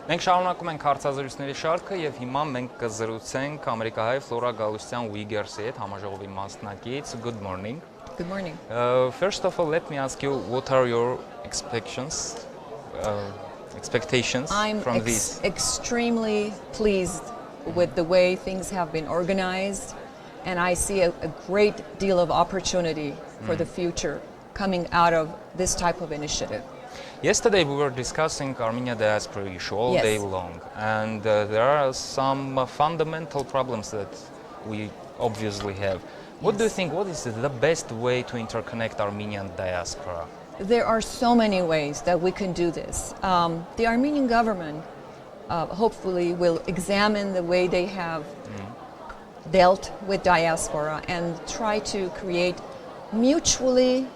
Մենք շարունակում ենք հարցազրույցների շարքը եւ հիմա մենք կզրուցենք ամերիկահայ Flora Wiegers-ի հետ, համաժողովի մասնակից. Good morning. Good morning. First of all, let me ask you, what are your expectations from this? I'm extremely pleased with the way things have been organized, and I see a great deal of opportunity for the future coming out of this type of initiative. Yesterday we were discussing Armenia diaspora issue all day long, and there are some fundamental problems that we obviously have. What do you think, what is the best way to interconnect Armenian diaspora? There are so many ways that we can do this. The Armenian government hopefully will examine the way they have dealt with diaspora and try to create mutually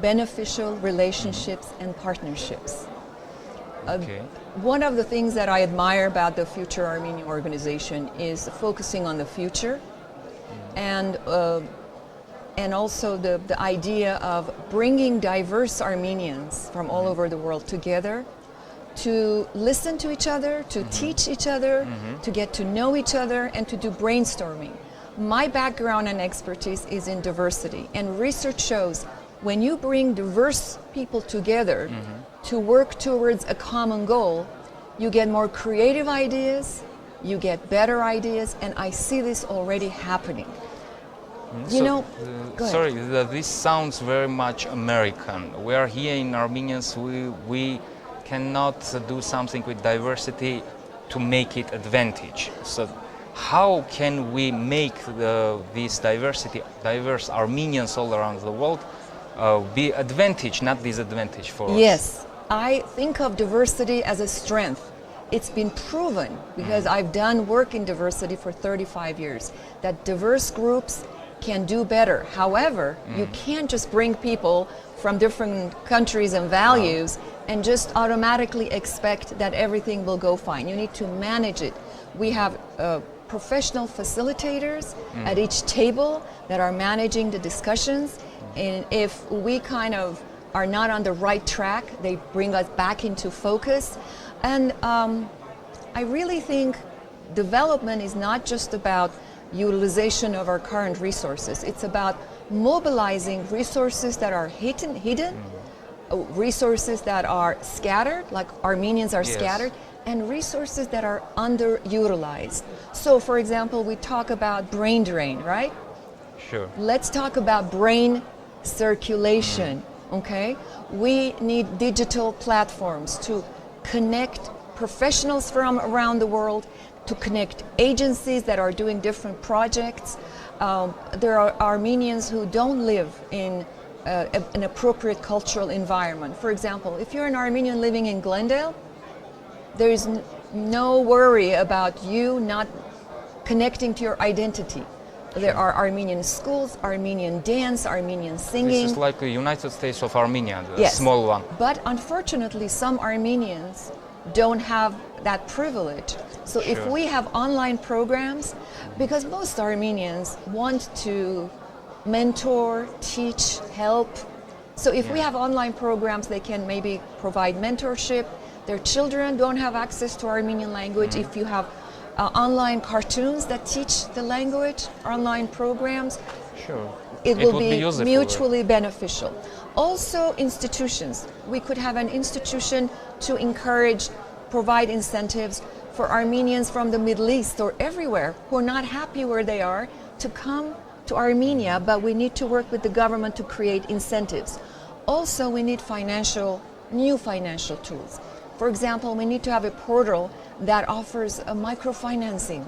beneficial relationships and partnerships. One of the things that I admire about the Future Armenia organization is focusing on the future and also the idea of bringing diverse Armenians from all over the world together to listen to each other, to teach each other, to get to know each other, and to do brainstorming. My background and expertise is in diversity, and research shows when you bring diverse people together to work towards a common goal, you get more creative ideas, you get better ideas, and I see this already happening. Sorry, this sounds very much American. We are here in Armenians, we cannot do something with diversity to make it advantage. So how can we make this diversity, diverse Armenians all around the world, be advantage, not disadvantage for us? Yes, I think of diversity as a strength. It's been proven, because I've done work in diversity for 35 years, that diverse groups can do better. However, you can't just bring people from different countries and values and just automatically expect that everything will go fine. You need to manage it. We have professional facilitators at each table that are managing the discussions. And if we kind of are not on the right track, they bring us back into focus. And I really think development is not just about utilization of our current resources. It's about mobilizing resources that are hidden, resources that are scattered, like Armenians are scattered, and resources that are underutilized. So, for example, we talk about brain drain, right? Sure. Let's talk about brain circulation, okay? We need digital platforms to connect professionals from around the world, to connect agencies that are doing different projects. There are Armenians who don't live in an appropriate cultural environment. For example, if you're an Armenian living in Glendale, there is no worry about you not connecting to your identity. There are Armenian schools, Armenian dance, Armenian singing. This is like the United States of Armenia, the small one. But unfortunately, some Armenians don't have that privilege. So if we have online programs, because most Armenians want to mentor, teach, help. So if we have online programs, they can maybe provide mentorship. Their children don't have access to Armenian language. If you have online cartoons that teach the language, online programs, it will be mutually beneficial. Also, institutions. We could have an institution to encourage, provide incentives for Armenians from the Middle East or everywhere who are not happy where they are to come to Armenia, but we need to work with the government to create incentives. Also, we need new financial tools. For example, we need to have a portal that offers a microfinancing.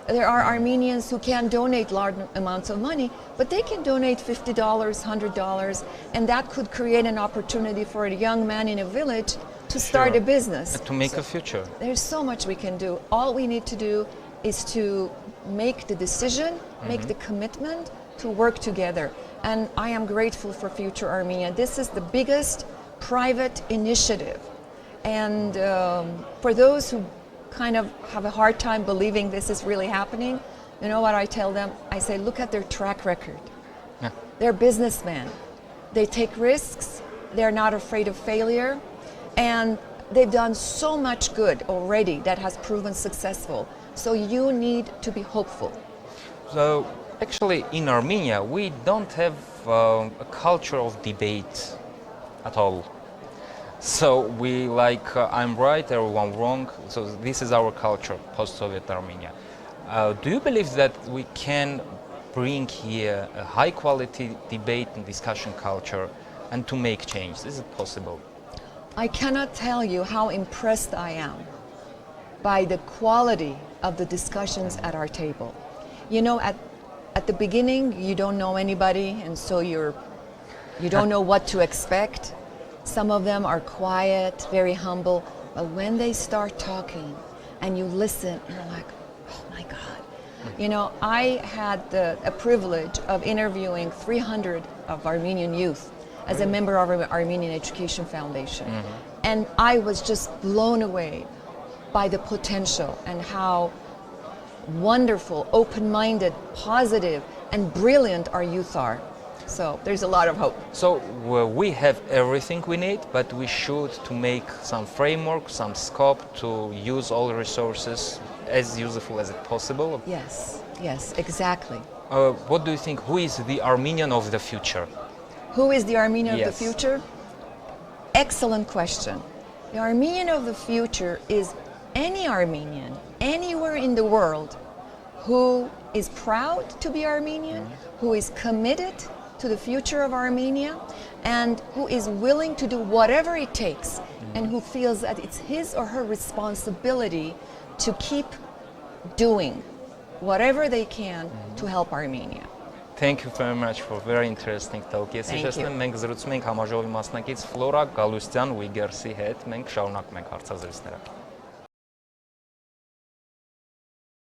There are Armenians who can donate large amounts of money, but they can donate $50, $100, and that could create an opportunity for a young man in a village to start a business. To make a future. There's so much we can do. All we need to do is to make the decision, make the commitment to work together. And I am grateful for Future Armenia. This is the biggest private initiative. And for those who kind of have a hard time believing this is really happening, you know what I tell them? I say, look at their track record. They're businessmen. They take risks. They're not afraid of failure. And they've done so much good already that has proven successful. So you need to be hopeful. So actually in Armenia we don't have a culture of debate at all. So we like I'm right, everyone wrong. So this is our culture, post-Soviet Armenia. Do you believe that we can bring here a high-quality debate and discussion culture and to make change? Is it possible? I cannot tell you how impressed I am by the quality of the discussions at our table. You know, at the beginning, you don't know anybody, and so you don't know what to expect. Some of them are quiet, very humble, but when they start talking and you listen, you're like, oh my God. You know, I had a privilege of interviewing 300 of Armenian youth as a member of our Armenian Education Foundation. And I was just blown away by the potential and how wonderful, open-minded, positive, and brilliant our youth are. So there's a lot of hope. So we have everything we need, but we should to make some framework, some scope to use all resources as useful as it possible. Yes, yes, exactly. What do you think? Who is the Armenian of the future? Who is the Armenian of the Yes. future? Excellent question. The Armenian of the future is any Armenian, anywhere in the world, who is proud to be Armenian, who is committed to the future of Armenia, and who is willing to do whatever it takes, and who feels that it's his or her responsibility to keep doing whatever they can to help Armenia. Thank you very much for very interesting talk. Ես Thank հիշեցնեմ, you. մենք զրուցում ենք համաժողովի մասնակից Ֆլորա Wiegers-ի հետ, մենք շարունակում ենք հարցազրույցները։